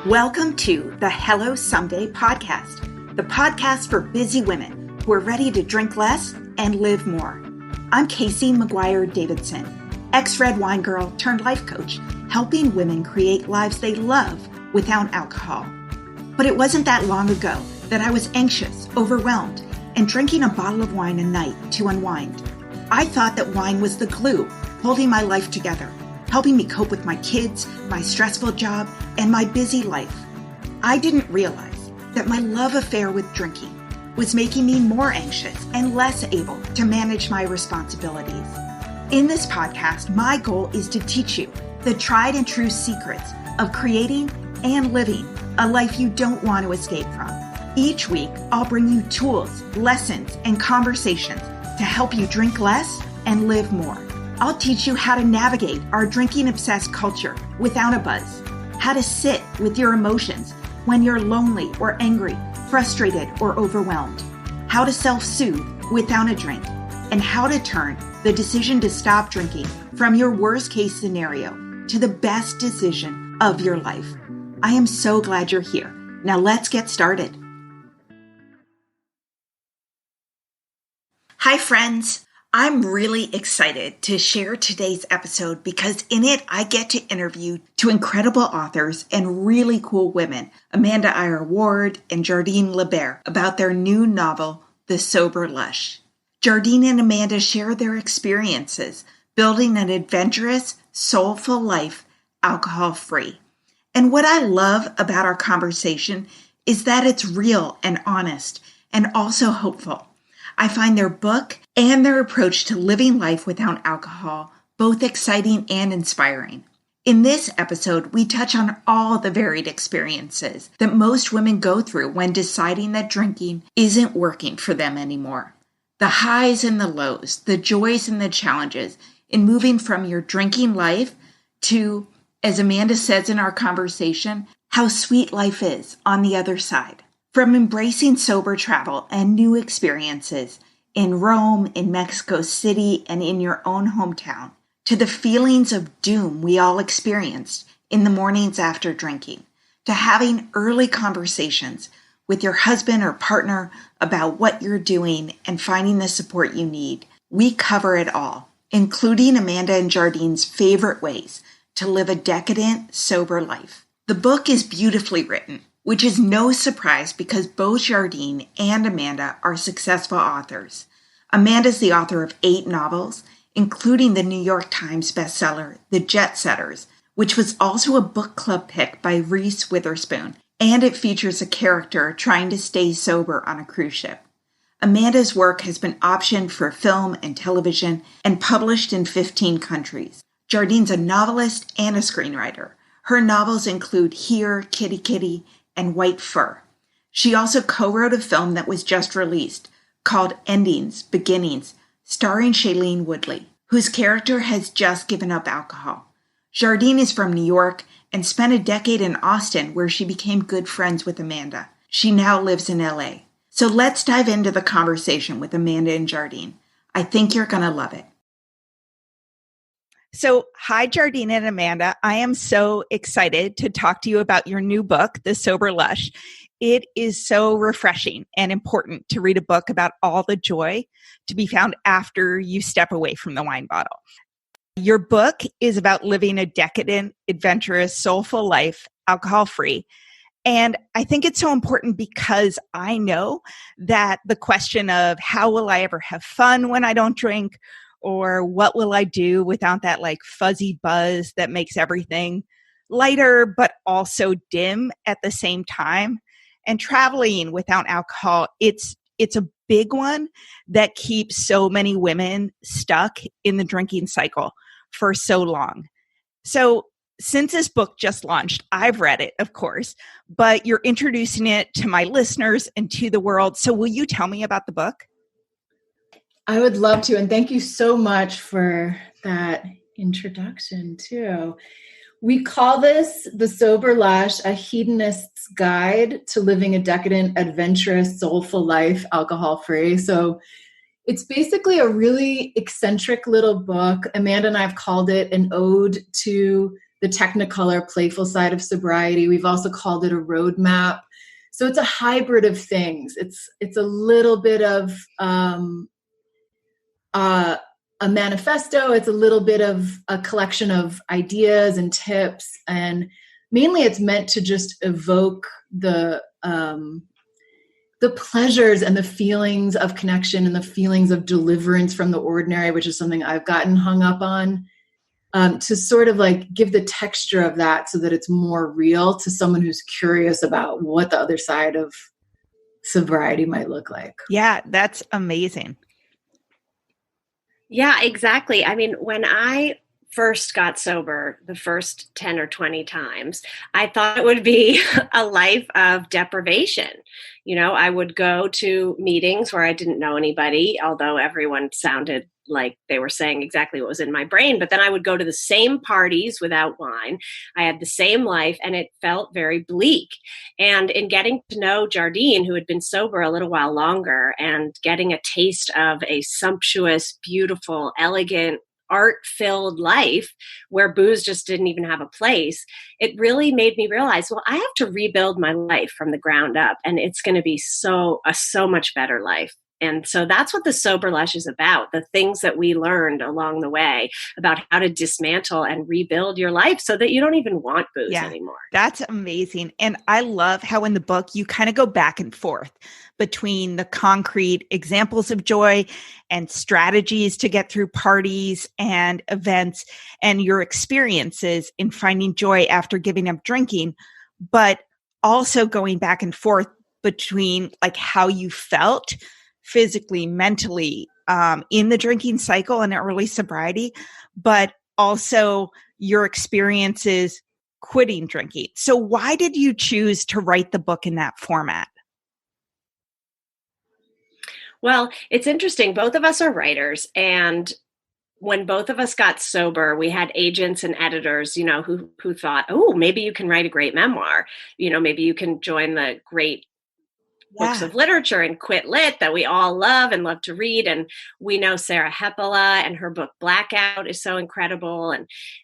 Welcome to the Hello Someday podcast, the podcast for busy women who are ready to drink less and live more. I'm Casey McGuire Davidson, ex-red wine girl turned life coach, helping women create lives they love without alcohol. But it wasn't that long ago that I was anxious, overwhelmed, and drinking a bottle of wine a night to unwind. I thought that wine was the glue holding my life together, helping me cope with my kids, my stressful job, and my busy life. I didn't realize that my love affair with drinking was making me more anxious and less able to manage my responsibilities. In this podcast, my goal is to teach you the tried and true secrets of creating and living a life you don't want to escape from. Each week, I'll bring you tools, lessons, and conversations to help you drink less and live more. I'll teach you how to navigate our drinking-obsessed culture without a buzz, how to sit with your emotions when you're lonely or angry, frustrated or overwhelmed, how to self-soothe without a drink, and how to turn the decision to stop drinking from your worst-case scenario to the best decision of your life. I am so glad you're here. Now let's get started. Hi, friends. I'm really excited to share today's episode because in it, I get to interview two incredible authors and really cool women, Amanda and Jardine Libaire, about their new novel, The Sober Lush. Jardine and Amanda share their experiences building an adventurous, soulful life, alcohol-free. And what I love about our conversation is that it's real and honest and also hopeful. I find their book and their approach to living life without alcohol both exciting and inspiring. In this episode, we touch on all the varied experiences that most women go through when deciding that drinking isn't working for them anymore. The highs and the lows, the joys and the challenges in moving from your drinking life to, as Amanda says in our conversation, how sweet life is on the other side. From embracing sober travel and new experiences in Rome, in Mexico City, and in your own hometown, to the feelings of doom we all experienced in the mornings after drinking, to having early conversations with your husband or partner about what you're doing and finding the support you need. We cover it all, including Amanda and Jardine's favorite ways to live a decadent, sober life. The book is beautifully written, which is no surprise because both Jardine and Amanda are successful authors. Amanda's the author of 8 novels, including the New York Times bestseller, The Jet Setters, which was also a book club pick by Reese Witherspoon, and it features a character trying to stay sober on a cruise ship. Amanda's work has been optioned for film and television and published in 15 countries. Jardine's a novelist and a screenwriter. Her novels include Here, Kitty Kitty, and White Fur. She also co-wrote a film that was just released called Endings, Beginnings, starring Shailene Woodley, whose character has just given up alcohol. Jardine is from New York and spent a decade in Austin where she became good friends with Amanda. She now lives in LA. So let's dive into the conversation with Amanda and Jardine. I think you're going to love it. So, hi, Jardine and Amanda. I am so excited to talk to you about your new book, The Sober Lush. It is so refreshing and important to read a book about all the joy to be found after you step away from the wine bottle. Your book is about living a decadent, adventurous, soulful life, alcohol-free. And I think it's so important because I know that the question of how will I ever have fun when I don't drink, or what will I do without that fuzzy buzz that makes everything lighter but also dim at the same time. And traveling without alcohol, it's a big one that keeps so many women stuck in the drinking cycle for so long. So since this book just launched, I've read it, of course, but you're introducing it to my listeners and to the world. So will you tell me about the book? I would love to. And thank you so much for that introduction too. We call this The Sober Lush, a hedonist's guide to living a decadent, adventurous, soulful life, alcohol-free. So it's basically a really eccentric little book. Amanda and I have called it an ode to the technicolor, playful side of sobriety. We've also called it a roadmap. So it's a hybrid of things. It's a little bit of a manifesto. It's a little bit of a collection of ideas and tips, and mainly it's meant to just evoke the pleasures and the feelings of connection and the feelings of deliverance from the ordinary, which is something I've gotten hung up on, to sort of like give the texture of that so that it's more real to someone who's curious about what the other side of sobriety might look like. Yeah, that's amazing. Yeah, exactly. I mean, when I first got sober the first 10 or 20 times, I thought it would be a life of deprivation. You know, I would go to meetings where I didn't know anybody, although everyone sounded like they were saying exactly what was in my brain. But then I would go to the same parties without wine. I had the same life, and it felt very bleak. And in getting to know Jardine, who had been sober a little while longer, and getting a taste of a sumptuous, beautiful, elegant, art-filled life where booze just didn't even have a place, it really made me realize, well, I have to rebuild my life from the ground up, and it's going to be so much better life. And so that's what the Sober Lush is about, the things that we learned along the way about how to dismantle and rebuild your life so that you don't even want booze anymore. That's amazing. And I love how in the book you kind of go back and forth between the concrete examples of joy and strategies to get through parties and events and your experiences in finding joy after giving up drinking, but also going back and forth between like how you felt physically, mentally, in the drinking cycle and early sobriety, but also your experiences quitting drinking. So why did you choose to write the book in that format? Well, it's interesting. Both of us are writers, and when both of us got sober, we had agents and editors, you know, who thought, oh, maybe you can write a great memoir. You know, maybe you can join the great books of literature and quit lit that we all love and love to read. And we know Sarah Hepola and her book Blackout is so incredible.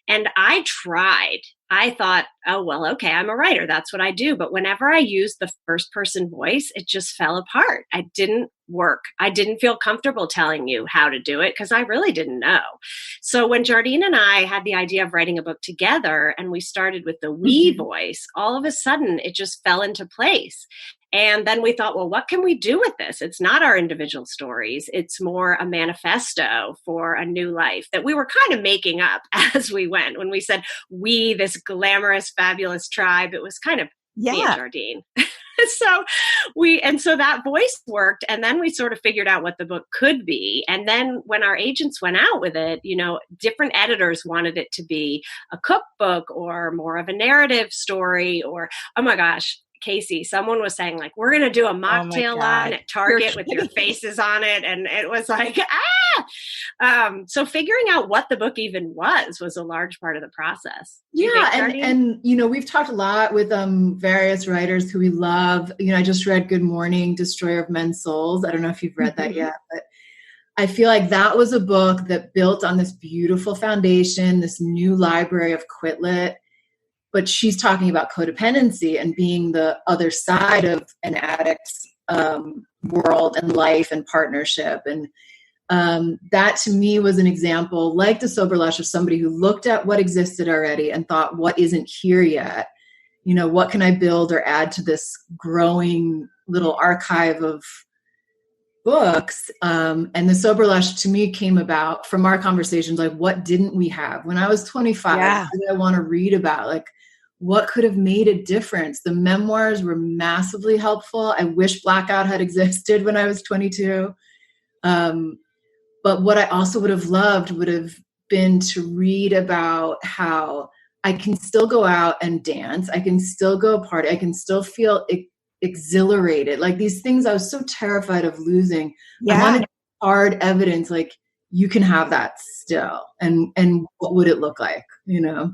And I tried. I thought, oh, well, okay, I'm a writer. That's what I do. But whenever I used the first person voice, it just fell apart. It didn't work. I didn't feel comfortable telling you how to do it because I really didn't know. So when Jardine and I had the idea of writing a book together and we started with the we voice, all of a sudden it just fell into place. And then we thought, well, what can we do with this? It's not our individual stories. It's more a manifesto for a new life that we were kind of making up as we went. When we said we, this glamorous, fabulous tribe, it was kind of me and Jardine. So that voice worked. And then we sort of figured out what the book could be. And then when our agents went out with it, you know, different editors wanted it to be a cookbook or more of a narrative story or, oh my gosh, Casey, someone was saying like, we're going to do a mocktail line at Target with your faces on it. And it was like, so figuring out what the book even was a large part of the process. And you know, we've talked a lot with various writers who we love. You know, I just read Good Morning, Destroyer of Men's Souls. I don't know if you've read that yet, but I feel like that was a book that built on this beautiful foundation, this new library of Quit Lit. But she's talking about codependency and being the other side of an addict's world and life and partnership. And that to me was an example, like the Sober Lush, of somebody who looked at what existed already and thought, what isn't here yet? You know, what can I build or add to this growing little archive of books? And the Sober Lush to me came about from our conversations, like, what didn't we have? When I was 25, what did I want to read about? Like, what could have made a difference? The memoirs were massively helpful. I wish Blackout had existed when I was 22. But what I also would have loved would have been to read about how I can still go out and dance. I can still go party. I can still feel exhilarated. Like these things I was so terrified of losing. I wanted hard evidence, like you can have that still. And what would it look like, you know?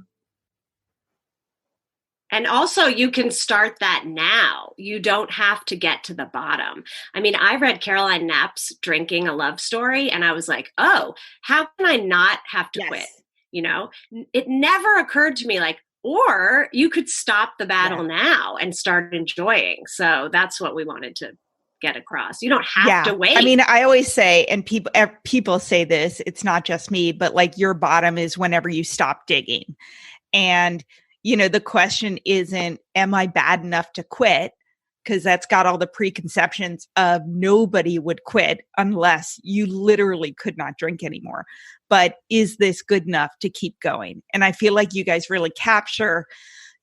And also you can start that now. You don't have to get to the bottom. I mean, I read Caroline Knapp's Drinking a Love Story and I was like, oh, how can I not have to quit? It never occurred to me like, or you could stop the battle now and start enjoying. So that's what we wanted to get across. You don't have to wait. I mean, I always say, and people say this, it's not just me, but like your bottom is whenever you stop digging. And, the question isn't, am I bad enough to quit? Because that's got all the preconceptions of nobody would quit unless you literally could not drink anymore. But is this good enough to keep going? And I feel like you guys really capture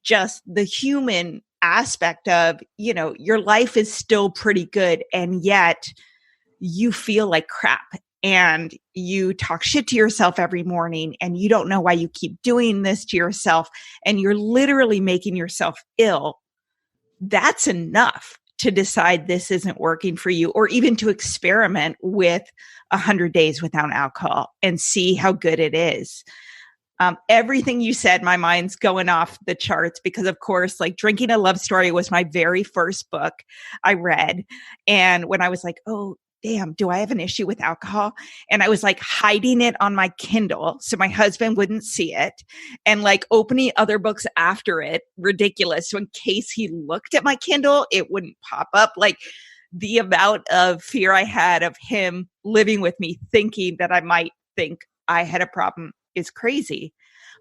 just the human aspect of, your life is still pretty good. And yet you feel like crap and you talk shit to yourself every morning and you don't know why you keep doing this to yourself. And you're literally making yourself ill. That's enough to decide this isn't working for you, or even to experiment with 100 days without alcohol and see how good it is. Everything you said, my mind's going off the charts because, of course, like Drinking a Love Story was my very first book I read. And when I was like, oh, damn, do I have an issue with alcohol? And I was like hiding it on my Kindle so my husband wouldn't see it, and like opening other books after it. Ridiculous. So in case he looked at my Kindle, it wouldn't pop up. Like the amount of fear I had of him living with me thinking that I might think I had a problem is crazy.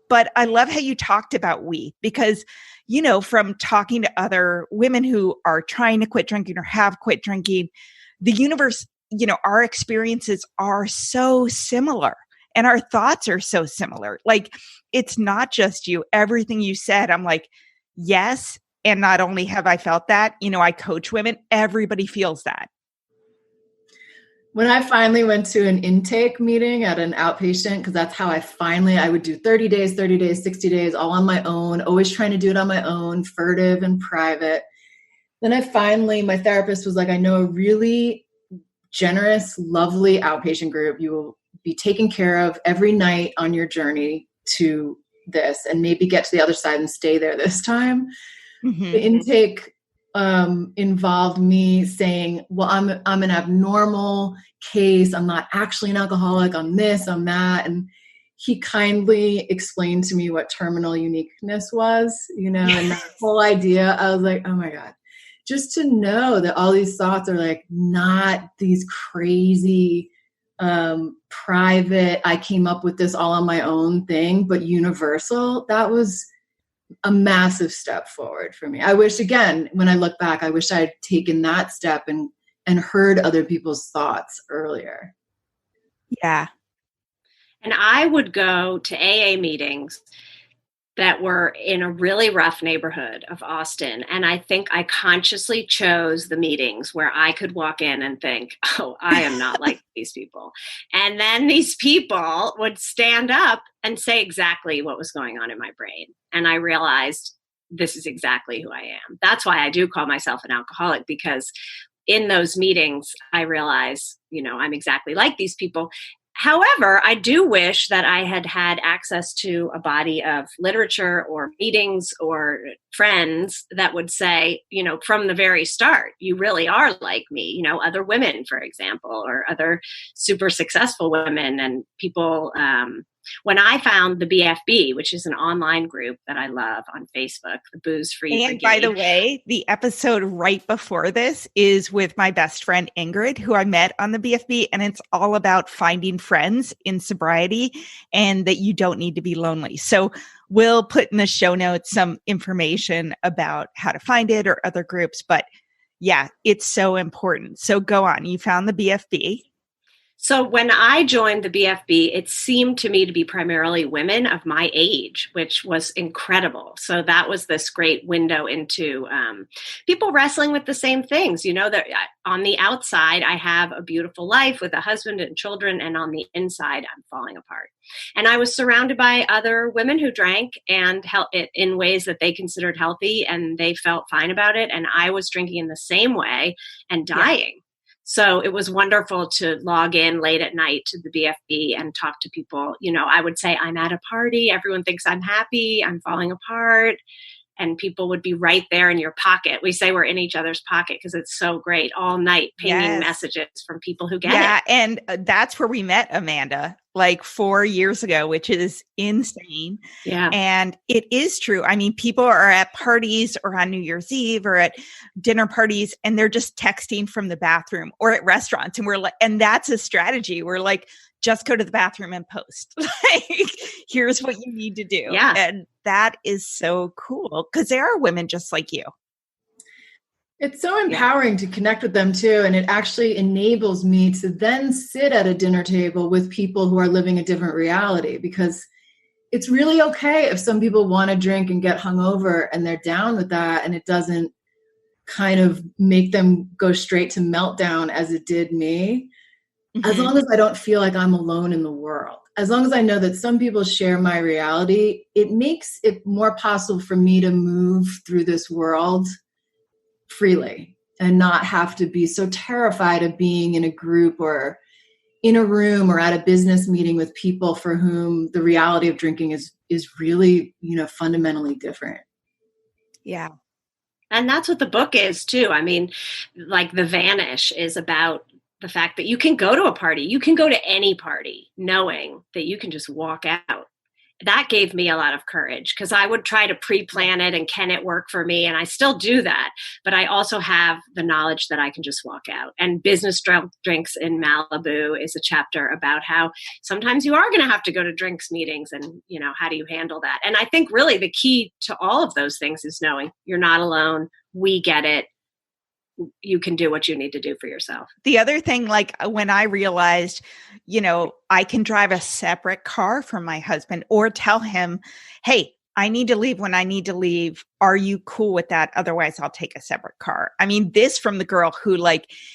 But I love how you talked about we, because, from talking to other women who are trying to quit drinking or have quit drinking, the universe, our experiences are so similar and our thoughts are so similar. Like, it's not just you. Everything you said, I'm like, yes. And not only have I felt that, I coach women, everybody feels that. When I finally went to an intake meeting at an outpatient, because that's how I would do 30 days, 60 days, all on my own, always trying to do it on my own, furtive and private. Then my therapist was like, I know a really generous, lovely outpatient group. You will be taken care of every night on your journey to this, and maybe get to the other side and stay there this time. Mm-hmm. The intake involved me saying, well, I'm an abnormal case. I'm not actually an alcoholic. I'm this, I'm that. And he kindly explained to me what terminal uniqueness was, and that whole idea. I was like, oh my God, just to know that all these thoughts are like not these crazy, private, I came up with this all on my own thing, but universal. That was a massive step forward for me. I wish, again, when I look back, I wish I had taken that step and heard other people's thoughts earlier. Yeah. And I would go to AA meetings that were in a really rough neighborhood of Austin. And I think I consciously chose the meetings where I could walk in and think, oh, I am not like these people. And then these people would stand up and say exactly what was going on in my brain. And I realized this is exactly who I am. That's why I do call myself an alcoholic, because in those meetings, I realize, I'm exactly like these people. However, I do wish that I had had access to a body of literature or meetings or friends that would say, from the very start, you really are like me, other women, for example, or other super successful women and people. When I found the BFB, which is an online group that I love on Facebook, the Booze Free And by the way, the episode right before this is with my best friend Ingrid, who I met on the BFB, and it's all about finding friends in sobriety and that you don't need to be lonely. So we'll put in the show notes some information about how to find it or other groups, but yeah, it's so important. So go on. You found the BFB. So when I joined the BFB, it seemed to me to be primarily women of my age, which was incredible. So that was this great window into people wrestling with the same things. That on the outside, I have a beautiful life with a husband and children, and on the inside, I'm falling apart. And I was surrounded by other women who drank and it in ways that they considered healthy, and they felt fine about it. And I was drinking in the same way and dying. Yeah. So it was wonderful to log in late at night to the BFB and talk to people. I would say, I'm at a party. Everyone thinks I'm happy. I'm falling apart. And people would be right there in your pocket. We say we're in each other's pocket because it's so great all night pinging messages from people who get it. Yeah. And that's where we met Amanda. like 4 years ago, which is insane. Yeah. And it is true. I mean, people are at parties or on New Year's Eve or at dinner parties, and they're just texting from the bathroom or at restaurants. And we're like, and that's a strategy. We're like, just go to the bathroom and post. Like, here's what you need to do. Yeah. And that is so cool because there are women just like you. It's so empowering to connect with them too. And it actually enables me to then sit at a dinner table with people who are living a different reality, because it's really okay if some people want to drink and get hungover and they're down with that, and it doesn't kind of make them go straight to meltdown as it did me. Mm-hmm. As long as I don't feel like I'm alone in the world, as long as I know that some people share my reality, it makes it more possible for me to move through this world freely and not have to be so terrified of being in a group or in a room or at a business meeting with people for whom the reality of drinking is really, fundamentally different. Yeah. And that's what the book is too. I mean, like The Vanish is about the fact that you can go to a party, you can go to any party knowing that you can just walk out. That gave me a lot of courage because I would try to pre-plan it and can it work for me? And I still do that. But I also have the knowledge that I can just walk out. And Business Drinks in Malibu is a chapter about how sometimes you are going to have to go to drinks meetings and, how do you handle that? And I think really the key to all of those things is knowing you're not alone. We get it. You can do what you need to do for yourself. The other thing, like when I realized, I can drive a separate car from my husband or tell him, hey, I need to leave when I need to leave. Are you cool with that? Otherwise, I'll take a separate car. I mean, this from the girl who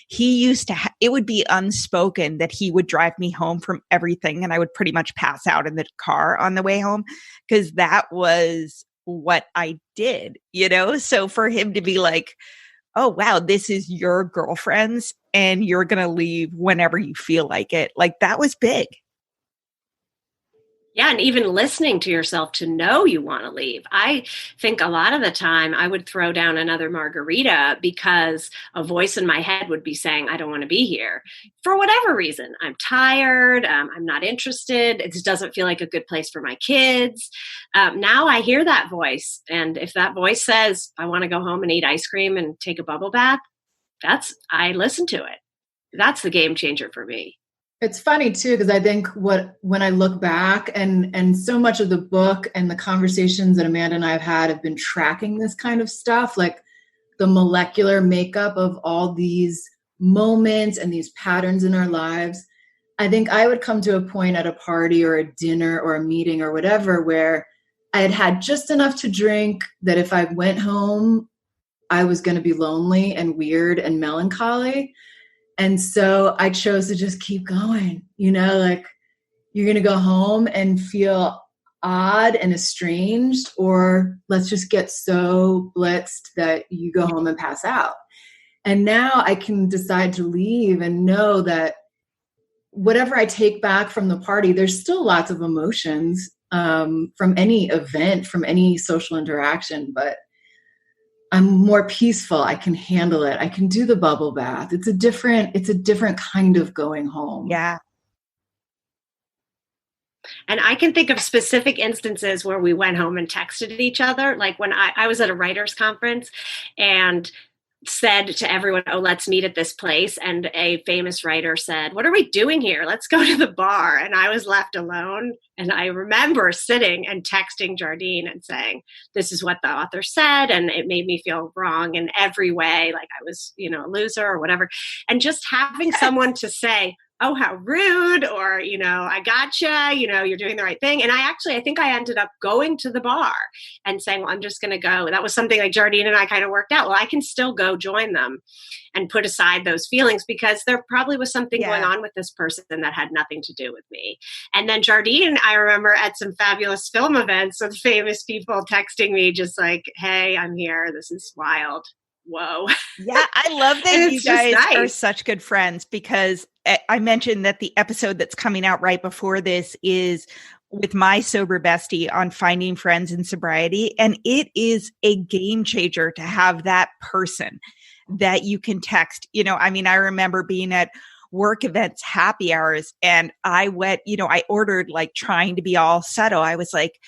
he used to, it would be unspoken that he would drive me home from everything. And I would pretty much pass out in the car on the way home because that was what I did, So for him to be like, oh, wow, this is your girlfriend's and you're going to leave whenever you feel like it. Like that was big. Yeah. And even listening to yourself to know you want to leave. I think a lot of the time I would throw down another margarita because a voice in my head would be saying, I don't want to be here for whatever reason. I'm tired. I'm not interested. It just doesn't feel like a good place for my kids. Now I hear that voice. And if that voice says, I want to go home and eat ice cream and take a bubble bath, I listen to it. That's the game changer for me. It's funny too, because I think when I look back and so much of the book and the conversations that Amanda and I have been tracking this kind of stuff, like the molecular makeup of all these moments and these patterns in our lives. I think I would come to a point at a party or a dinner or a meeting or whatever, where I had just enough to drink that if I went home, I was going to be lonely and weird and melancholy. And so I chose to just keep going, like you're going to go home and feel odd and estranged, or let's just get so blitzed that you go home and pass out. And now I can decide to leave and know that whatever I take back from the party, there's still lots of emotions from any event, from any social interaction, but I'm more peaceful. I can handle it. I can do the bubble bath. It's a different kind of going home. Yeah. And I can think of specific instances where we went home and texted each other. Like when I was at a writer's conference and said to everyone, oh, let's meet at this place. And a famous writer said, what are we doing here? Let's go to the bar. And I was left alone. And I remember sitting and texting Jardine and saying, this is what the author said. And it made me feel wrong in every way. Like I was, a loser or whatever. And just having someone to say, oh, how rude, or, I gotcha, you're doing the right thing. And I think I ended up going to the bar and saying, well, I'm just going to go. That was something like Jardine and I kind of worked out. Well, I can still go join them and put aside those feelings because there probably was something going on with this person that had nothing to do with me. And then Jardine, I remember at some fabulous film events with famous people texting me just like, hey, I'm here. This is wild. Whoa. Yeah, I love that you guys are such good friends, because I mentioned that the episode that's coming out right before this is with my sober bestie on finding friends in sobriety. And it is a game changer to have that person that you can text. I remember being at work events, happy hours. And I went, I ordered like trying to be all subtle. I was like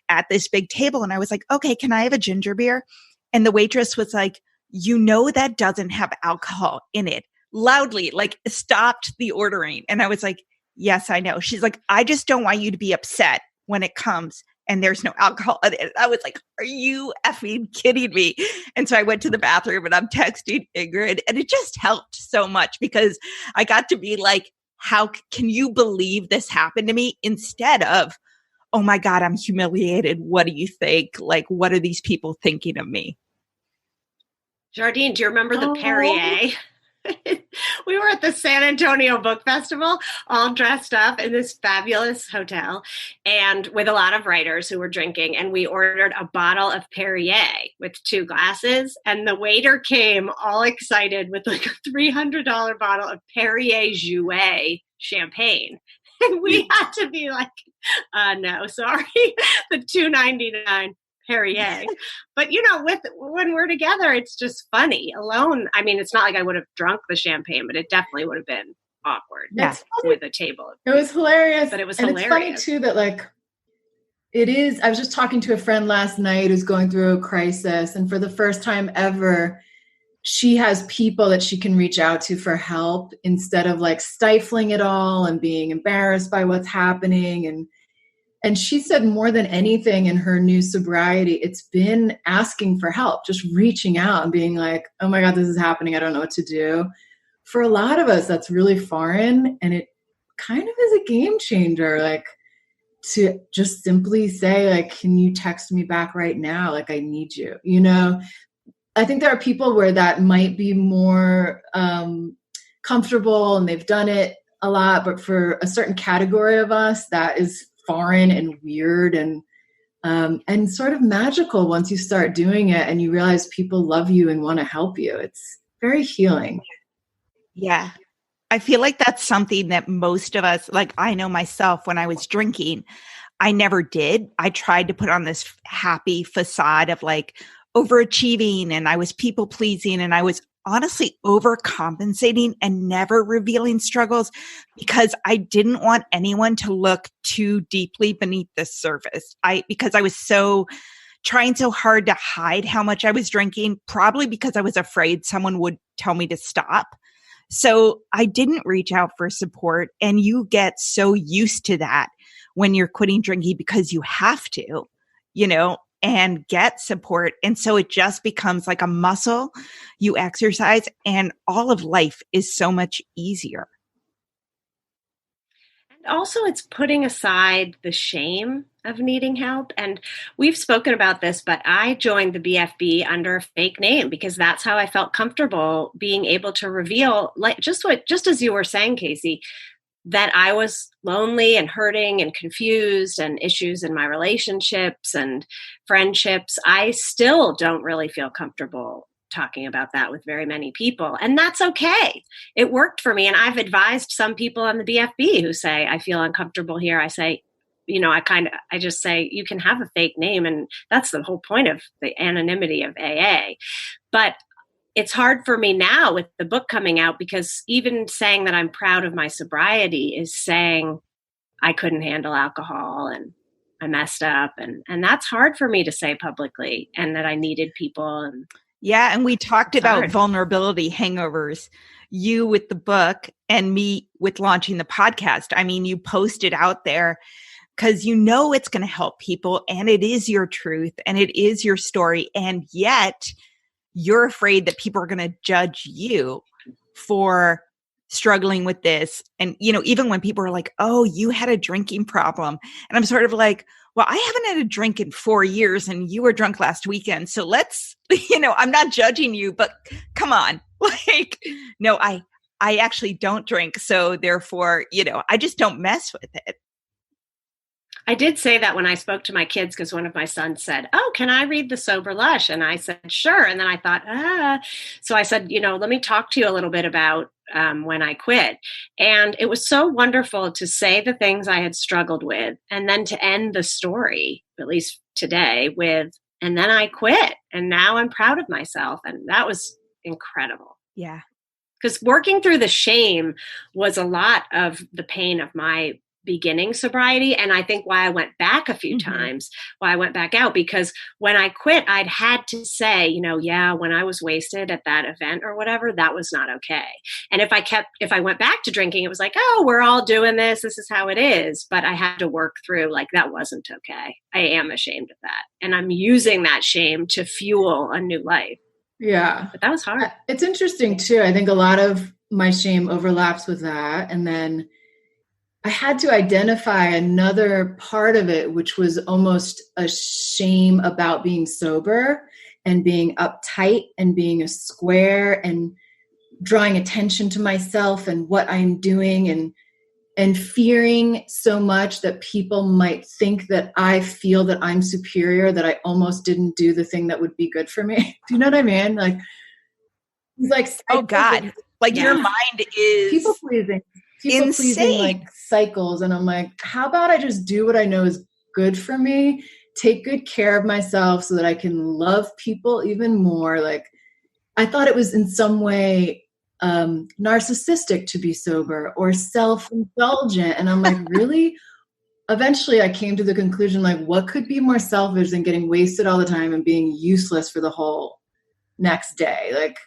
at this big table and I was like, okay, can I have a ginger beer? And the waitress was like, that doesn't have alcohol in it, loudly, like stopped the ordering. And I was like, yes, I know. She's like, I just don't want you to be upset when it comes and there's no alcohol in it. I was like, are you effing kidding me? And so I went to the bathroom and I'm texting Ingrid, and it just helped so much because I got to be like, how can you believe this happened to me? Instead of, oh my God, I'm humiliated. What do you think? Like, what are these people thinking of me? Jardine, do you remember the Perrier? We were at the San Antonio Book Festival, all dressed up in this fabulous hotel and with a lot of writers who were drinking. And we ordered a bottle of Perrier with 2 glasses. And the waiter came all excited with like a $300 bottle of Perrier Jouet champagne. And we had to be like, no, sorry, the $2.99 Perrier. But when we're together, it's just funny. Alone, I mean, it's not like I would have drunk the champagne, but it definitely would have been awkward with a table. It was hilarious. But it was hilarious. It's funny too that like it is. I was just talking to a friend last night who's going through a crisis, and for the first time ever, she has people that she can reach out to for help instead of like stifling it all and being embarrassed by what's happening. And she said more than anything in her new sobriety, it's been asking for help, just reaching out and being like, oh my God, this is happening. I don't know what to do. For a lot of us, that's really foreign. And it kind of is a game changer, like to just simply say, like, can you text me back right now? Like, I need you. I think there are people where that might be more comfortable and they've done it a lot. But for a certain category of us, that is foreign and weird and sort of magical once you start doing it and you realize people love you and want to help you. It's very healing. Yeah. I feel like that's something that most of us, like I know myself when I was drinking, I never did. I tried to put on this happy facade of like overachieving and I was people pleasing and I was honestly overcompensating and never revealing struggles because I didn't want anyone to look too deeply beneath the surface. Because I was trying so hard to hide how much I was drinking, probably because I was afraid someone would tell me to stop. So I didn't reach out for support. And you get so used to that when you're quitting drinking because you have to, and get support. And so it just becomes like a muscle you exercise and all of life is so much easier. And also it's putting aside the shame of needing help. And we've spoken about this, but I joined the BFB under a fake name because that's how I felt comfortable being able to reveal, like just as you were saying, Casey, that I was lonely and hurting and confused and issues in my relationships and friendships. I still don't really feel comfortable talking about that with very many people. And that's okay. It worked for me. And I've advised some people on the BFB who say, I feel uncomfortable here. I say, I just say, you can have a fake name. And that's the whole point of the anonymity of AA. But it's hard for me now with the book coming out because even saying that I'm proud of my sobriety is saying I couldn't handle alcohol and I messed up. And that's hard for me to say publicly and that I needed people. And yeah. And we talked about vulnerability hangovers, you with the book and me with launching the podcast. I mean, you posted out there because it's going to help people and it is your truth and it is your story. And yet you're afraid that people are going to judge you for struggling with this. And, even when people are like, oh, you had a drinking problem. And I'm sort of like, well, I haven't had a drink in 4 years and you were drunk last weekend. So let's, I'm not judging you, but come on. Like, no, I actually don't drink. So therefore, I just don't mess with it. I did say that when I spoke to my kids, because one of my sons said, oh, can I read the Sober Lush? And I said, sure. And then I thought, So I said, let me talk to you a little bit about when I quit. And it was so wonderful to say the things I had struggled with and then to end the story, at least today, with, and then I quit. And now I'm proud of myself. And that was incredible. Yeah. Because working through the shame was a lot of the pain of my beginning sobriety. And I think why I went back a few times, why I went back out, because when I quit, I'd had to say, yeah, when I was wasted at that event or whatever, that was not okay. And if I went back to drinking, it was like, oh, we're all doing this. This is how it is. But I had to work through, like, that wasn't okay. I am ashamed of that. And I'm using that shame to fuel a new life. Yeah. But that was hard. It's interesting too. I think a lot of my shame overlaps with that. And then I had to identify another part of it, which was almost a shame about being sober and being uptight and being a square and drawing attention to myself and what I'm doing and fearing so much that people might think that I feel that I'm superior, that I almost didn't do the thing that would be good for me. Do you know what I mean? Like oh God, like your mind is people pleasing. People pleasing, like cycles. And I'm like, how about I just do what I know is good for me, take good care of myself so that I can love people even more. Like, I thought it was in some way narcissistic to be sober or self-indulgent. And I'm like, really? Eventually I came to the conclusion, like, what could be more selfish than getting wasted all the time and being useless for the whole next day? Like,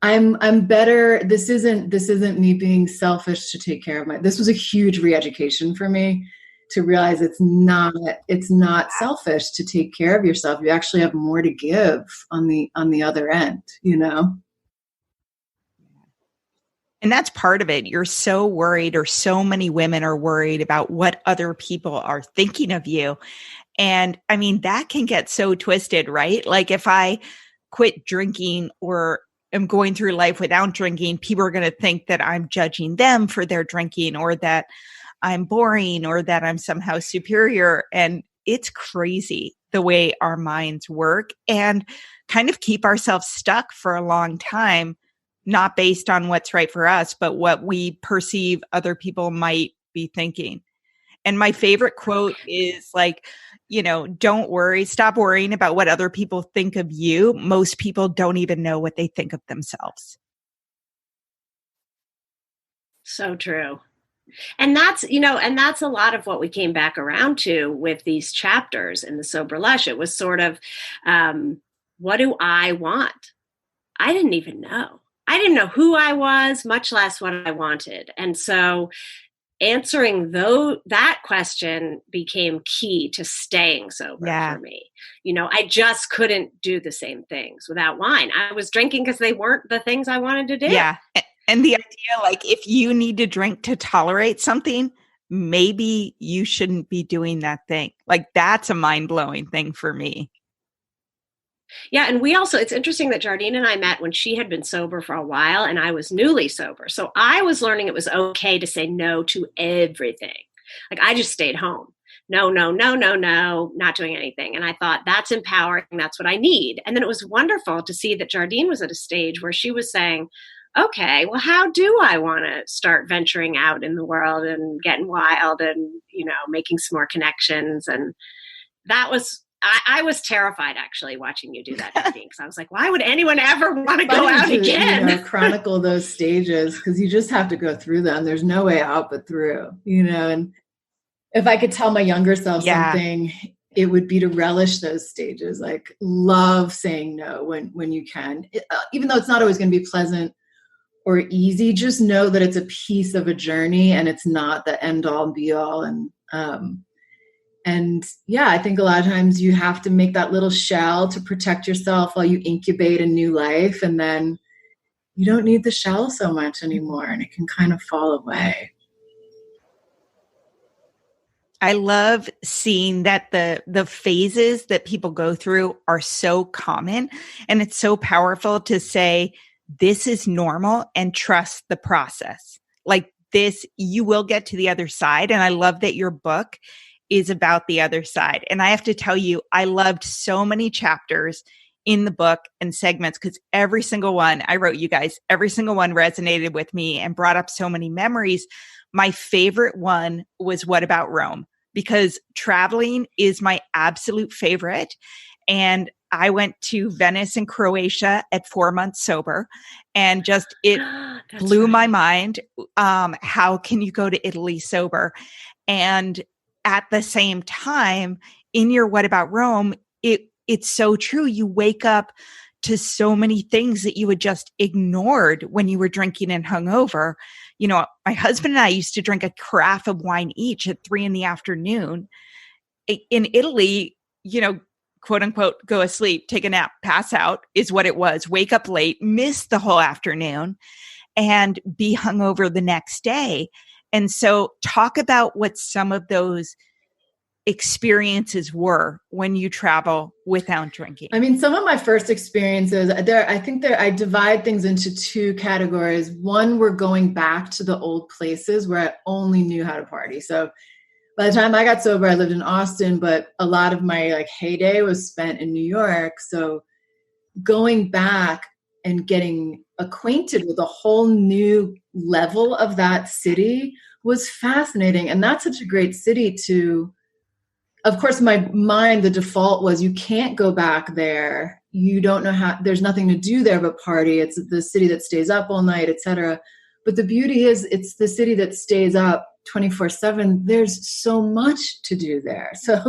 I'm better. This isn't me being selfish to take care of this was a huge re-education for me to realize it's not selfish to take care of yourself. You actually have more to give on the other end, And that's part of it. You're so worried, or so many women are worried about what other people are thinking of you. And I mean, that can get so twisted, right? Like, if I quit drinking or am going through life without drinking, people are going to think that I'm judging them for their drinking, or that I'm boring, or that I'm somehow superior. And it's crazy the way our minds work and kind of keep ourselves stuck for a long time, not based on what's right for us, but what we perceive other people might be thinking. And my favorite quote is like, don't worry, stop worrying about what other people think of you. Most people don't even know what they think of themselves. So true. And that's a lot of what we came back around to with these chapters in the Sober Lush. It was sort of, what do I want? I didn't even know. I didn't know who I was, much less what I wanted. And so answering that question became key to staying sober for me. I just couldn't do the same things without wine. I was drinking because they weren't the things I wanted to do. Yeah. And the idea, like, if you need to drink to tolerate something, maybe you shouldn't be doing that thing. Like, that's a mind-blowing thing for me. Yeah. And it's interesting that Jardine and I met when she had been sober for a while and I was newly sober. So I was learning it was okay to say no to everything. Like, I just stayed home. No, not doing anything. And I thought, that's empowering. That's what I need. And then it was wonderful to see that Jardine was at a stage where she was saying, okay, well, how do I want to start venturing out in the world and getting wild and, making some more connections? And that was, I was terrified actually watching you do that, Jardine, because I was like, why would anyone ever want to go out again? Chronicle those stages, because you just have to go through them. There's no way out but through, and if I could tell my younger self something, it would be to relish those stages, like love saying no when you can, even though it's not always going to be pleasant or easy. Just know that it's a piece of a journey and it's not the end all be all. And I think a lot of times you have to make that little shell to protect yourself while you incubate a new life. And then you don't need the shell so much anymore and it can kind of fall away. I love seeing that the phases that people go through are so common, and it's so powerful to say, this is normal, and trust the process. Like this, you will get to the other side. And I love that your book is about the other side. And I have to tell you, I loved so many chapters in the book and segments, because every single one, I wrote, you guys, every single one resonated with me and brought up so many memories. My favorite one was What About Rome? Because traveling is my absolute favorite. And I went to Venice and Croatia at 4 months sober, and just it blew my mind. How can you go to Italy sober? And at the same time, in your What About Rome, it's so true. You wake up to so many things that you had just ignored when you were drinking and hungover. You know, my husband and I used to drink a carafe of wine each at 3 p.m. In Italy, you know, quote unquote, go asleep, take a nap, pass out is what it was. Wake up late, miss the whole afternoon, and be hungover the next day. And so talk about what some of those experiences were when you travel without drinking. I mean, some of my first experiences I divide things into two categories. One, we're going back to the old places where I only knew how to party. So by the time I got sober, I lived in Austin, but a lot of my heyday was spent in New York. So going back and getting acquainted with a whole new level of that city was fascinating. And that's such a great city to, of course, my mind, the default was you can't go back there. You don't know how, there's nothing to do there but party. It's the city that stays up all night, etc. But the beauty is it's the city that stays up 24/7. There's so much to do there. So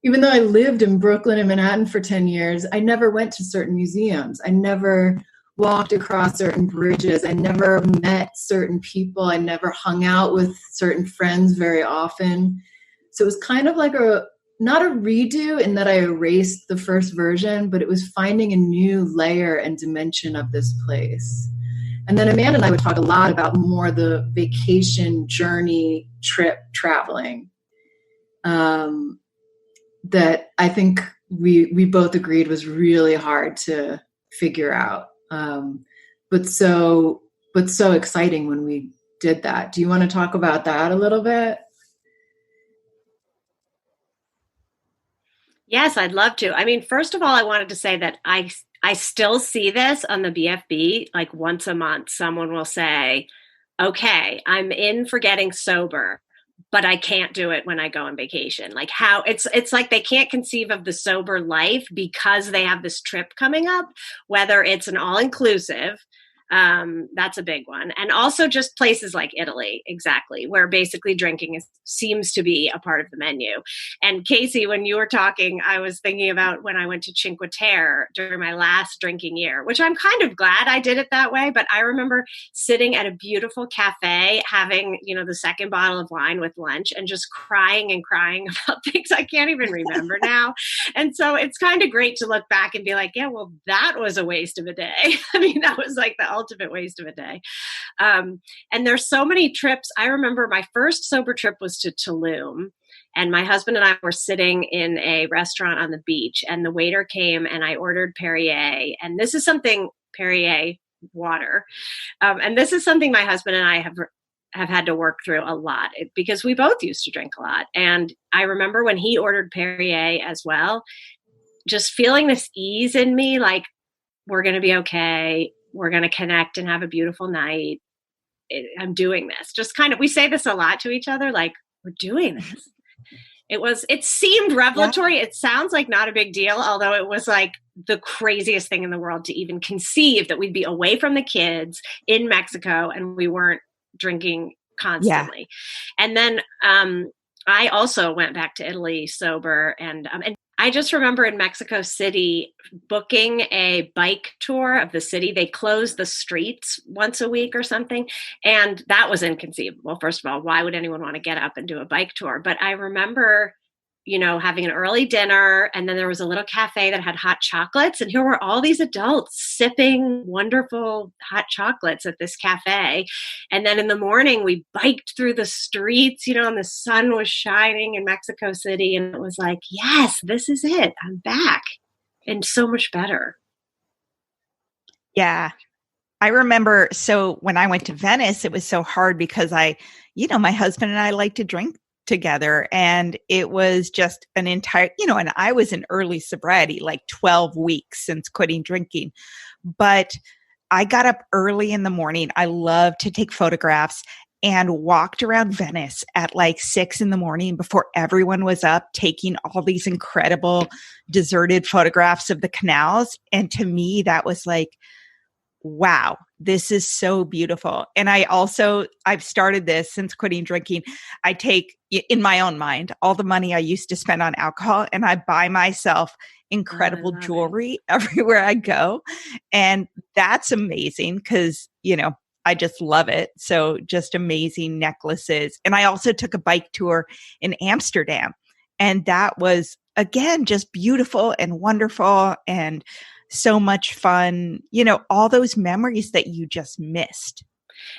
even though I lived in Brooklyn and Manhattan for 10 years, I never went to certain museums. I never walked across certain bridges. I never met certain people. I never hung out with certain friends very often. So it was kind of like not a redo in that I erased the first version, but it was finding a new layer and dimension of this place. And then Amanda and I would talk a lot about more the vacation, journey, trip, traveling. That I think we both agreed was really hard to figure out. But so exciting when we did that. Do you want to talk about that a little bit? Yes, I'd love to. I mean, first of all, I wanted to say that I still see this on the BFB, like once a month, someone will say, okay, I'm in for getting sober, but I can't do it when I go on vacation. Like how it's like they can't conceive of the sober life because they have this trip coming up, whether it's an all-inclusive, that's a big one. And also just places like Italy, exactly, where basically drinking seems to be a part of the menu. And Casey, when you were talking, I was thinking about when I went to Cinque Terre during my last drinking year, which I'm kind of glad I did it that way. But I remember sitting at a beautiful cafe, having, the second bottle of wine with lunch and just crying and crying about things I can't even remember now. And so it's kind of great to look back and be like, yeah, well, that was a waste of a day. I mean, that was like the ultimate waste of a day. And there's so many trips. I remember my first sober trip was to Tulum, and my husband and I were sitting in a restaurant on the beach, and the waiter came and I ordered Perrier. And this is something, Perrier water. And this is something my husband and I have had to work through a lot because we both used to drink a lot. And I remember when he ordered Perrier as well, just feeling this ease in me, like, we're going to be okay. We're going to connect and have a beautiful night. I'm doing this. Just kind of, we say this a lot to each other, like, we're doing this. It seemed revelatory. Yeah. It sounds like not a big deal, although it was like the craziest thing in the world to even conceive that we'd be away from the kids in Mexico and we weren't drinking constantly. Yeah. And then I also went back to Italy sober, and I just remember in Mexico City booking a bike tour of the city. They closed the streets once a week or something. And that was inconceivable. First of all, why would anyone want to get up and do a bike tour? But I remember, having an early dinner, and then there was a little cafe that had hot chocolates. And here were all these adults sipping wonderful hot chocolates at this cafe. And then in the morning, we biked through the streets, and the sun was shining in Mexico City. And it was like, yes, this is it. I'm back. And so much better. Yeah. I remember, so when I went to Venice, it was so hard because my husband and I like to drink together, and it was just an entire, and I was in early sobriety, like 12 weeks since quitting drinking, but I got up early in the morning. I love to take photographs, and walked around Venice at like 6 a.m. before everyone was up, taking all these incredible deserted photographs of the canals. And to me, that was like, wow, this is so beautiful. And I've started this since quitting drinking. I take, in my own mind, all the money I used to spend on alcohol and I buy myself incredible jewelry everywhere I go. And that's amazing because, I just love it. So just amazing necklaces. And I also took a bike tour in Amsterdam. And that was, again, just beautiful and wonderful and so much fun, all those memories that you just missed.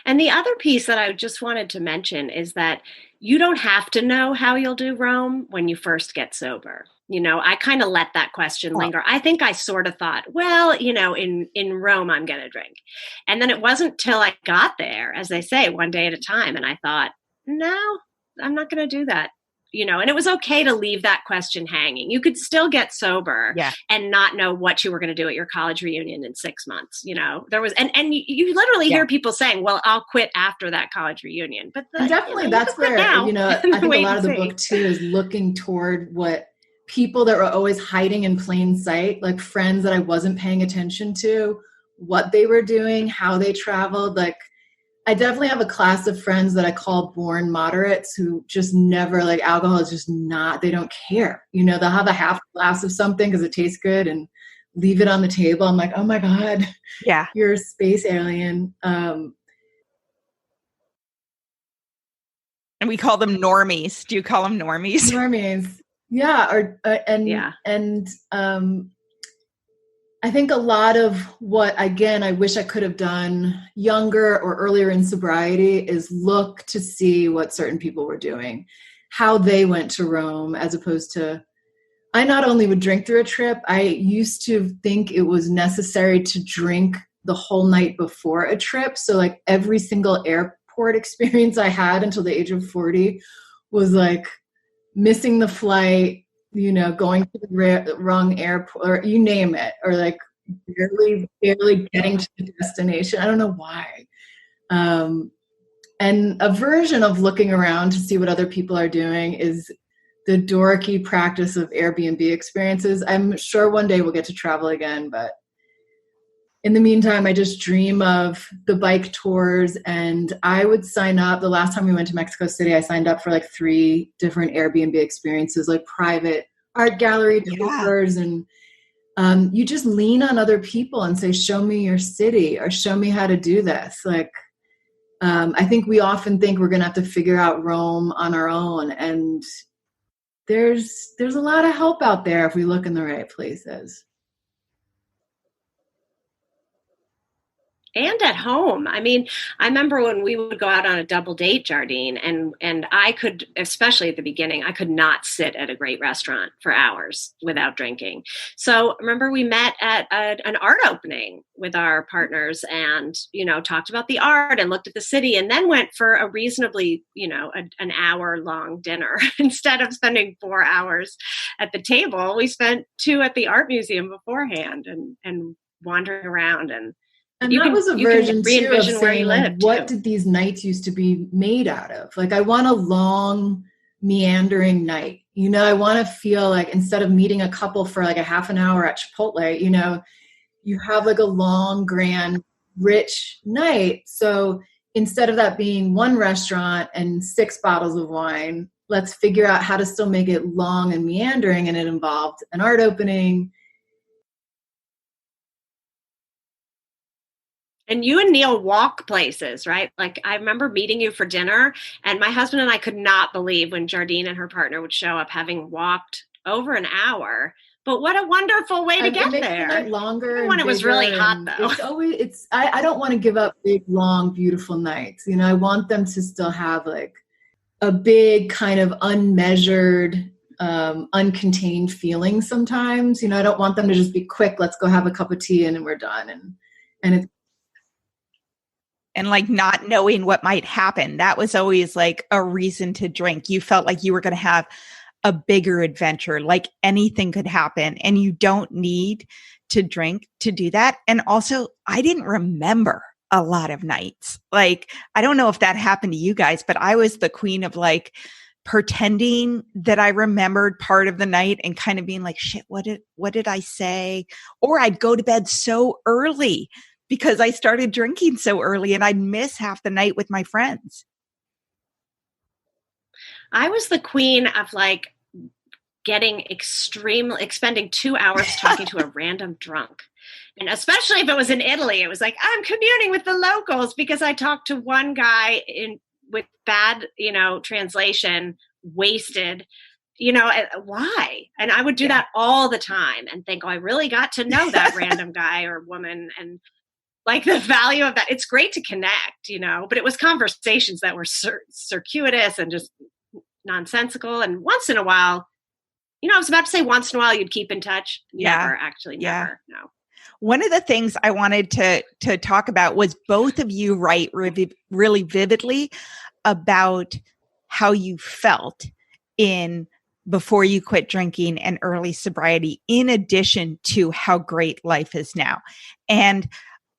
And the other piece that I just wanted to mention is that you don't have to know how you'll do Rome when you first get sober. I kind of let that question linger. I think I sort of thought, well, in Rome, I'm going to drink. And then it wasn't till I got there, as they say, one day at a time. And I thought, no, I'm not going to do that. And it was okay to leave that question hanging. You could still get sober and not know what you were going to do at your college reunion in 6 months. There was, and you literally hear people saying, well, I'll quit after that college reunion. But definitely that's where, I think a lot of the book too is looking toward what people that were always hiding in plain sight, like friends that I wasn't paying attention to, what they were doing, how they traveled. Like, I definitely have a class of friends that I call born moderates who just never, like, alcohol is just not, they don't care. They'll have a half glass of something because it tastes good and leave it on the table. I'm like, oh my God, you're a space alien. And we call them normies. Do you call them normies? Normies. Yeah. I think a lot of what, again, I wish I could have done younger or earlier in sobriety is look to see what certain people were doing, how they went to Rome, as opposed to, I not only would drink through a trip, I used to think it was necessary to drink the whole night before a trip. So like every single airport experience I had until the age of 40 was like missing the flight, going to the wrong airport, or you name it, or like barely getting to the destination. I don't know why. And a version of looking around to see what other people are doing is the dorky practice of Airbnb experiences. I'm sure one day we'll get to travel again, but in the meantime, I just dream of the bike tours, and I would sign up. The last time we went to Mexico City, I signed up for like 3 different Airbnb experiences, like private art gallery tours. And you just lean on other people and say, show me your city or show me how to do this. Like, I think we often think we're going to have to figure out Rome on our own. And there's a lot of help out there if we look in the right places. And at home. I mean, I remember when we would go out on a double date, Jardine, and I could, especially at the beginning, I could not sit at a great restaurant for hours without drinking. So remember we met at an art opening with our partners and, talked about the art and looked at the city, and then went for a reasonably, an hour long dinner. Instead of spending 4 hours at the table, we spent 2 at the art museum beforehand and wandering around. And that was a version too of saying, like, what did these nights used to be made out of? Like, I want a long, meandering night. I want to feel like instead of meeting a couple for like a half an hour at Chipotle, you have like a long, grand, rich night. So instead of that being one restaurant and 6 bottles of wine, let's figure out how to still make it long and meandering. And it involved an art opening. And you and Neil walk places, right? Like, I remember meeting you for dinner, and my husband and I could not believe when Jardine and her partner would show up having walked over an hour. But what a wonderful way to get there. The longer even when it was really hot, though. I don't want to give up big, long, beautiful nights. I want them to still have like a big kind of unmeasured, uncontained feeling sometimes. I don't want them to just be quick. Let's go have a cup of tea and we're done. And it's, and like not knowing what might happen. That was always like a reason to drink. You felt like you were going to have a bigger adventure, like anything could happen, and you don't need to drink to do that. And also, I didn't remember a lot of nights. Like, I don't know if that happened to you guys, but I was the queen of like pretending that I remembered part of the night and kind of being like, shit, what did I say? Or I'd go to bed so early because I started drinking so early and I'd miss half the night with my friends. I was the queen of like spending 2 hours talking to a random drunk. And especially if it was in Italy, it was like, I'm communing with the locals because I talked to one guy with bad, translation, wasted, why? And I would do that all the time and think, oh, I really got to know that random guy or woman. And like the value of that, it's great to connect, but it was conversations that were circuitous and just nonsensical. And once in a while, I was about to say once in a while you'd keep in touch. Never, actually, never. No. One of the things I wanted to talk about was both of you write really vividly about how you felt before you quit drinking and early sobriety, in addition to how great life is now. And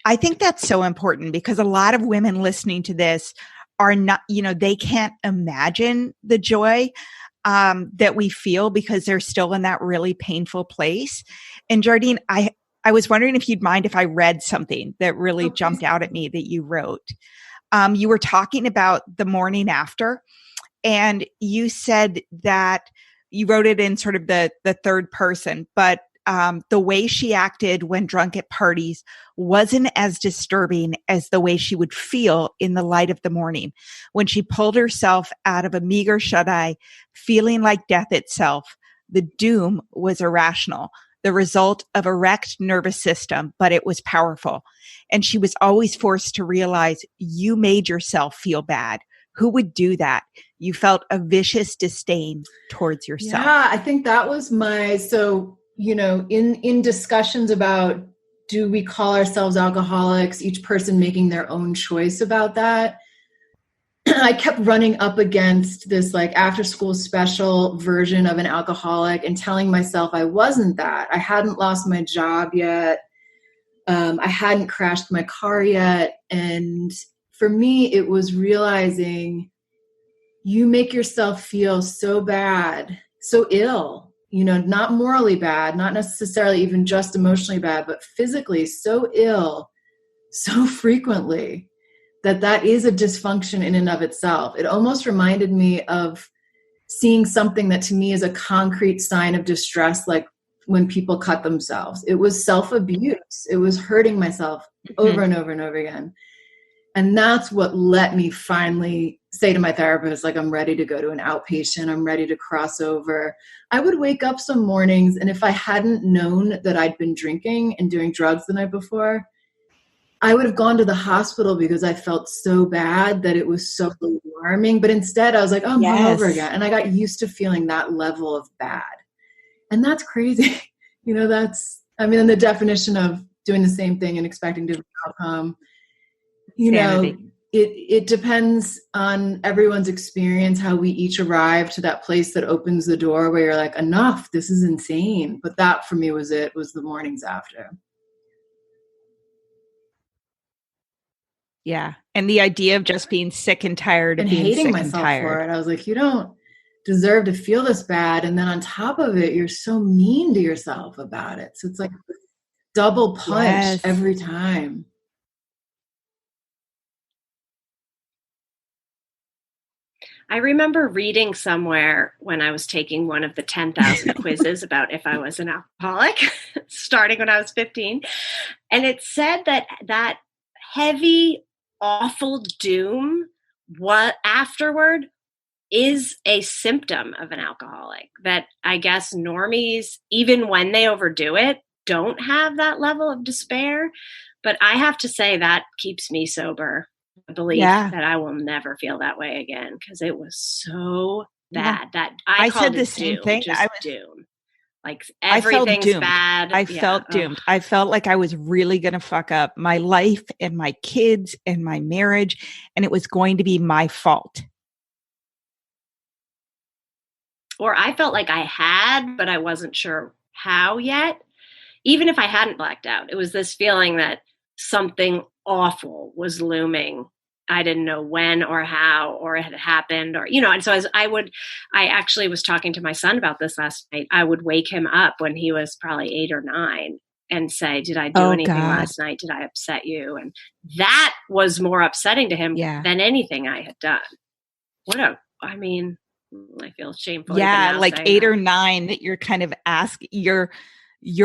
I think that's so important because a lot of women listening to this are not, they can't imagine the joy that we feel because they're still in that really painful place. And Jardine, I was wondering if you'd mind if I read something that really jumped out at me that you wrote. You were talking about the morning after, and you said that you wrote it in sort of the third person, but the way she acted when drunk at parties wasn't as disturbing as the way she would feel in the light of the morning when she pulled herself out of a meager shut-eye, feeling like death itself. The doom was irrational, the result of a wrecked nervous system, but it was powerful. And she was always forced to realize you made yourself feel bad. Who would do that? You felt a vicious disdain towards yourself. Yeah, I think that was in discussions about, do we call ourselves alcoholics, each person making their own choice about that, I kept running up against this like after school special version of an alcoholic and telling myself I wasn't that. I hadn't lost my job yet. I hadn't crashed my car yet. And for me, it was realizing you make yourself feel so bad, so ill, not morally bad, not necessarily even just emotionally bad, but physically so ill, so frequently, that is a dysfunction in and of itself. It almost reminded me of seeing something that to me is a concrete sign of distress, like when people cut themselves. It was self-abuse. It was hurting myself over and over and over again. And that's what let me finally say to my therapist, like, I'm ready to go to an outpatient. I'm ready to cross over. I would wake up some mornings, and if I hadn't known that I'd been drinking and doing drugs the night before, I would have gone to the hospital because I felt so bad that it was so alarming. But instead I was like, oh, I'm hungover again. And I got used to feeling that level of bad. And that's crazy. That's the definition of doing the same thing and expecting different outcome. It depends on everyone's experience, how we each arrive to that place that opens the door where you're like, enough, this is insane. But that for me was the mornings after. Yeah. And the idea of just being sick and tired and of being hating sick myself and tired. for it. I was like, you don't deserve to feel this bad. And then on top of it, you're so mean to yourself about it. So it's like a double punch every time. I remember reading somewhere when I was taking one of the 10,000 quizzes about if I was an alcoholic, starting when I was 15. And it said that heavy, awful doom afterward is a symptom of an alcoholic. That I guess normies, even when they overdo it, don't have that level of despair. But I have to say that keeps me sober. Belief that I will never feel that way again because it was so bad that I said the same thing. I was doom. Like everything's bad. I felt doomed. I felt like I was really going to fuck up my life and my kids and my marriage, and it was going to be my fault. Or I felt like I had, but I wasn't sure how yet. Even if I hadn't blacked out, it was this feeling that something awful was looming. I didn't know when or how or it had happened or, and so I actually was talking to my son about this last night. I would wake him up when he was probably 8 or 9 and say, did I do anything last night? Did I upset you? And that was more upsetting to him than anything I had done. I feel shameful. Yeah, like 8 or 9 that you're kind of you're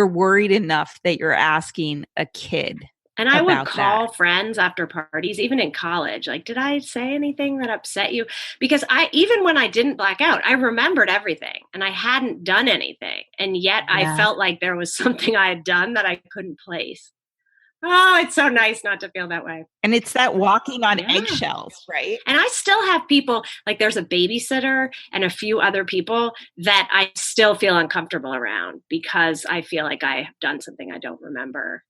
worried enough that you're asking a kid. And I would call friends after parties, even in college, like, did I say anything that upset you? Because even when I didn't black out, I remembered everything and I hadn't done anything. And yet I felt like there was something I had done that I couldn't place. Oh, it's so nice not to feel that way. And it's that walking on eggshells, right? And I still have people, like there's a babysitter and a few other people that I still feel uncomfortable around because I feel like I have done something I don't remember.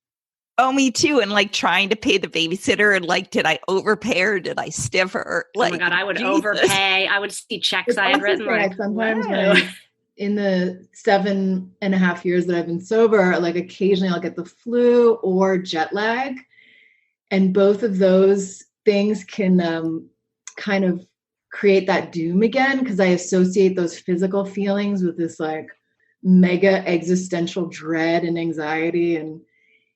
Oh, me too. And like trying to pay the babysitter and like, did I overpay her? Did I stiff her? Like, oh my God, I would overpay. I would see checks I had written. Like, sometimes when in the 7.5 years that I've been sober, like occasionally I'll get the flu or jet lag. And both of those things can kind of create that doom again, because I associate those physical feelings with this like mega existential dread and anxiety. And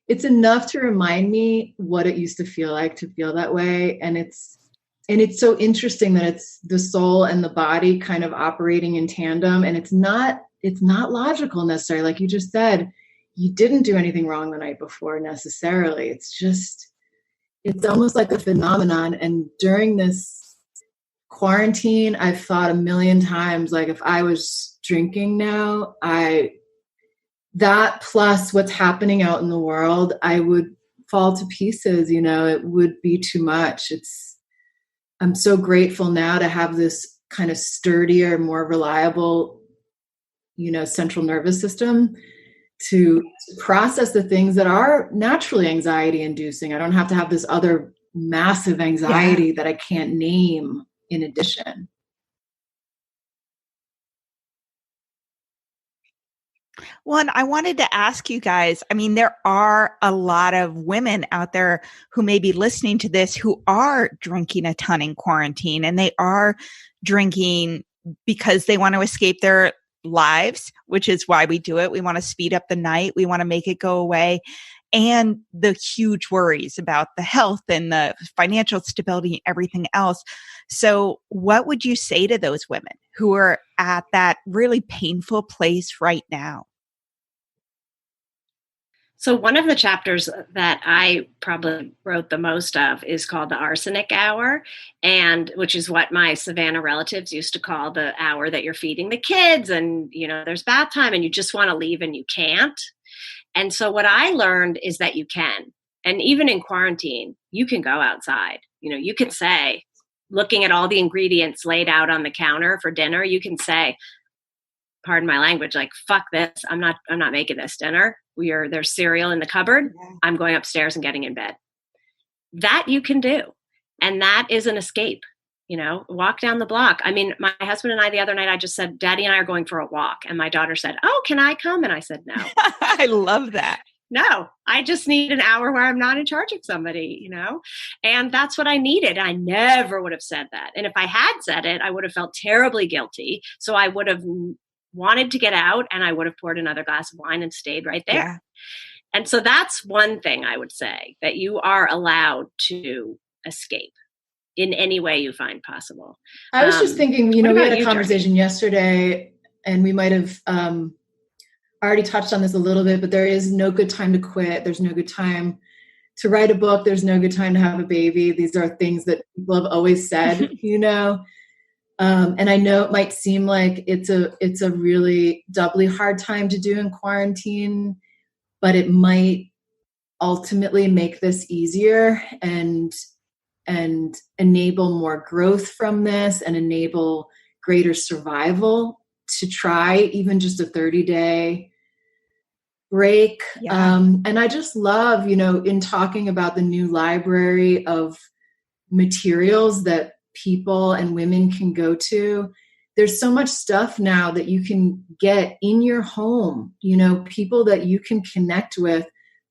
it's enough to remind me what it used to feel like to feel that way. And it's so interesting that it's the soul and the body kind of operating in tandem. And it's not logical necessarily. Like you just said, you didn't do anything wrong the night before necessarily. It's almost like a phenomenon. And during this quarantine, I've thought a million times, like if I was drinking now, that plus what's happening out in the world, I would fall to pieces. It would be too much. I'm so grateful now to have this kind of sturdier, more reliable, central nervous system to process the things that are naturally anxiety inducing. I don't have to have this other massive anxiety that I can't name in addition. Well, and I wanted to ask you guys, I mean, there are a lot of women out there who may be listening to this who are drinking a ton in quarantine, and they are drinking because they want to escape their lives, which is why we do it. We want to speed up the night. We want to make it go away. And the huge worries about the health and the financial stability and everything else. So what would you say to those women who are at that really painful place right now? So one of the chapters that I probably wrote the most of is called the arsenic hour, and which is what my Savannah relatives used to call the hour that you're feeding the kids and, there's bath time and you just want to leave and you can't. And so what I learned is that you can. And even in quarantine, you can go outside. You can say, looking at all the ingredients laid out on the counter for dinner, you can say, pardon my language, like, fuck this. I'm not making this dinner. There's cereal in the cupboard. Yeah. I'm going upstairs and getting in bed. That you can do. And that is an escape. Walk down the block. I mean, my husband and I, the other night, I just said, Daddy and I are going for a walk. And my daughter said, oh, can I come? And I said, no. I love that. No, I just need an hour where I'm not in charge of somebody, and that's what I needed. I never would have said that. And if I had said it, I would have felt terribly guilty. So I would have wanted to get out and I would have poured another glass of wine and stayed right there. Yeah. And so that's one thing I would say, that you are allowed to escape in any way you find possible. I was just thinking, we had a conversation yesterday and we might have already touched on this a little bit, but there is no good time to quit. There's no good time to write a book. There's no good time to have a baby. These are things that people have always said, and I know it might seem like it's a really doubly hard time to do in quarantine, but it might ultimately make this easier and enable more growth from this and enable greater survival to try even just a 30-day break. Yeah. And I just love, in talking about the new library of materials that people and women can go to, there's so much stuff now that you can get in your home, people that you can connect with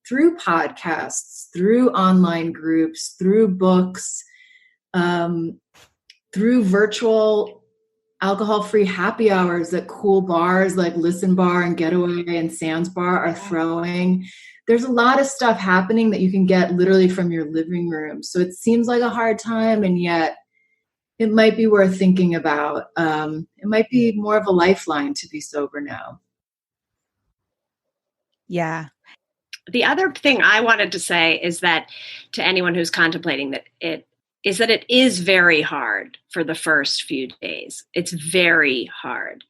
through podcasts, through online groups, through books, through virtual alcohol-free happy hours that cool bars like Listen Bar and Getaway and Sam's Bar are throwing. There's a lot of stuff happening that you can get literally from your living room. So it seems like a hard time, and yet it might be worth thinking about. It might be more of a lifeline to be sober now. Yeah. The other thing I wanted to say is that to anyone who's contemplating that it is very hard for the first few days. It's very hard,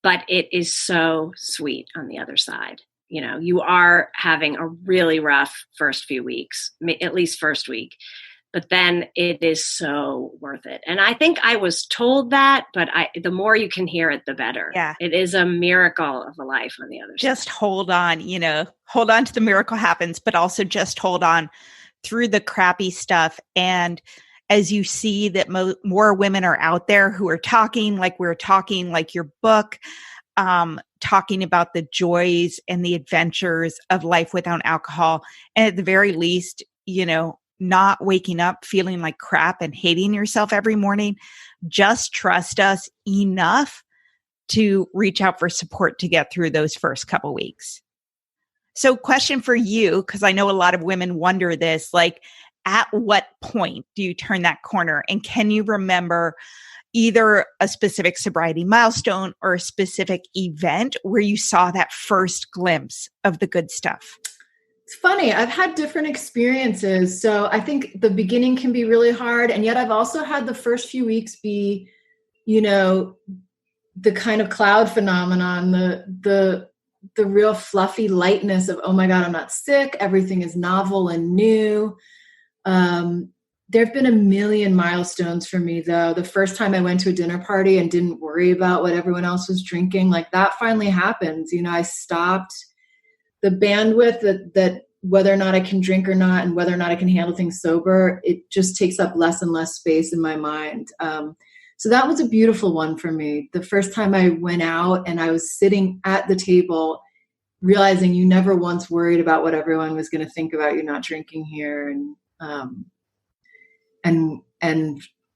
but it is so sweet on the other side. You know, you are having a really rough first few weeks, at least first week, but then it is so worth it. And I think I was told that, but the more you can hear it, the better. Yeah. It is a miracle of a life on the other side. Just hold on, hold on to the miracle happens, but also just hold on through the crappy stuff. And as you see that more women are out there who are talking like we're talking, like your book, talking about the joys and the adventures of life without alcohol. And at the very least, not waking up feeling like crap and hating yourself every morning. Just trust us enough to reach out for support to get through those first couple weeks. So question for you, because I know a lot of women wonder this, like, at what point do you turn that corner? And can you remember either a specific sobriety milestone or a specific event where you saw that first glimpse of the good stuff? It's funny. I've had different experiences. So I think the beginning can be really hard. And yet I've also had the first few weeks be, the kind of cloud phenomenon, the real fluffy lightness of, oh my God, I'm not sick. Everything is novel and new. There have been a million milestones for me, though. The first time I went to a dinner party and didn't worry about what everyone else was drinking, like that finally happens. I stopped the bandwidth that whether or not I can drink or not, and whether or not I can handle things sober, it just takes up less and less space in my mind. So that was a beautiful one for me. The first time I went out and I was sitting at the table, realizing you never once worried about what everyone was going to think about you not drinking here, and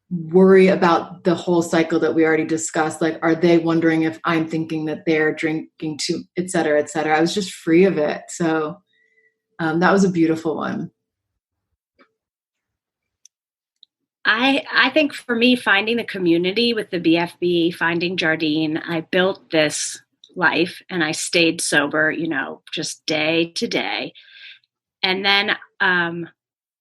worry about the whole cycle that we already discussed. Like, are they wondering if I'm thinking that they're drinking too, et cetera, et cetera. I was just free of it. So that was a beautiful one. I think for me, finding the community with the BFB, finding Jardine, I built this life and I stayed sober, just day to day. And then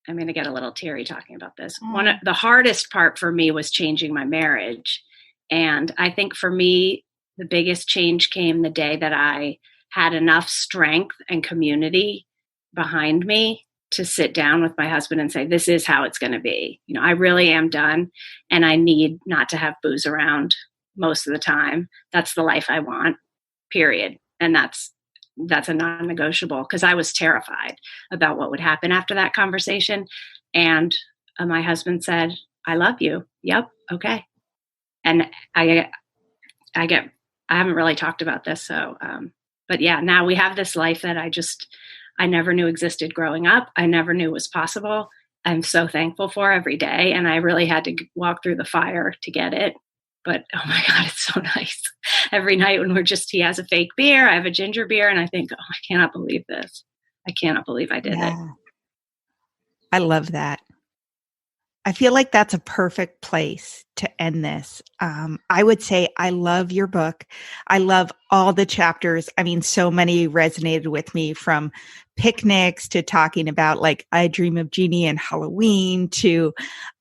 I'm going to get a little teary talking about this. The hardest part for me was changing my marriage. And I think for me, the biggest change came the day that I had enough strength and community behind me to sit down with my husband and say, this is how it's going to be. I really am done. And I need not to have booze around most of the time. That's the life I want, period. And that's a non-negotiable, because I was terrified about what would happen after that conversation. And my husband said, I love you. Yep. Okay. And I haven't really talked about this. So, but yeah, now we have this life that I never knew existed growing up. I never knew was possible. I'm so thankful for every day. And I really had to walk through the fire to get it. But oh my God, it's so nice. Every night when he has a fake beer, I have a ginger beer, and I think, oh, I cannot believe this. I cannot believe I did it. I love that. I feel like that's a perfect place to end this. I would say I love your book. I love all the chapters. I mean, so many resonated with me, from picnics to talking about like I Dream of Jeannie and Halloween to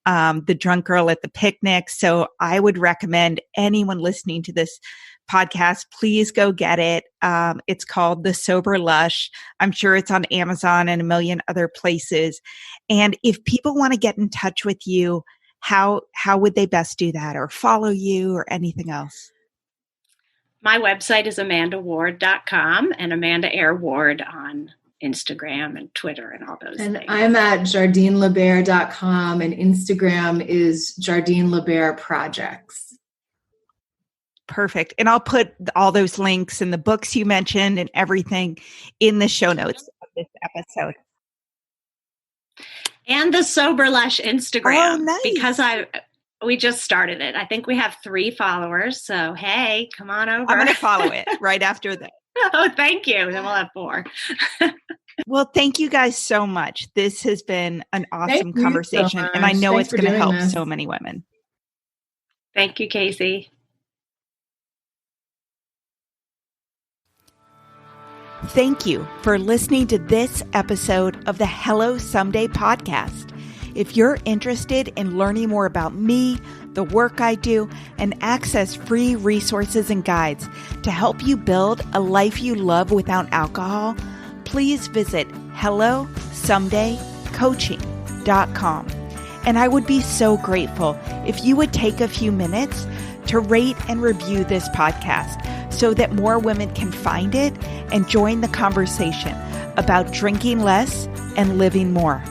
the drunk girl at the picnic. So I would recommend anyone listening to this podcast, please go get it. It's called The Sober Lush. I'm sure it's on Amazon and a million other places. And if people want to get in touch with you, how would they best do that, or follow you, or anything else? My website is amandaward.com, and Amanda Eyre Ward on Instagram and Twitter and all those things. And I'm at jardinelibaire.com, and Instagram is Jardine Libaire Projects. Perfect. And I'll put all those links and the books you mentioned and everything in the show notes of this episode. And the Sober Lush Instagram. Oh, nice. Because we just started it. I think we have 3 followers. So, hey, come on over. I'm going to follow it right after this. Oh, thank you. Then we'll have 4. Well, thank you guys so much. This has been an awesome conversation. So and I know Thanks it's going to help this. so many women. Thank you, Casey. Thank you for listening to this episode of the Hello Someday podcast. If you're interested in learning more about me, the work I do, and access free resources and guides to help you build a life you love without alcohol, please visit hellosomedaycoaching.com. And I would be so grateful if you would take a few minutes to rate and review this podcast so that more women can find it and join the conversation about drinking less and living more.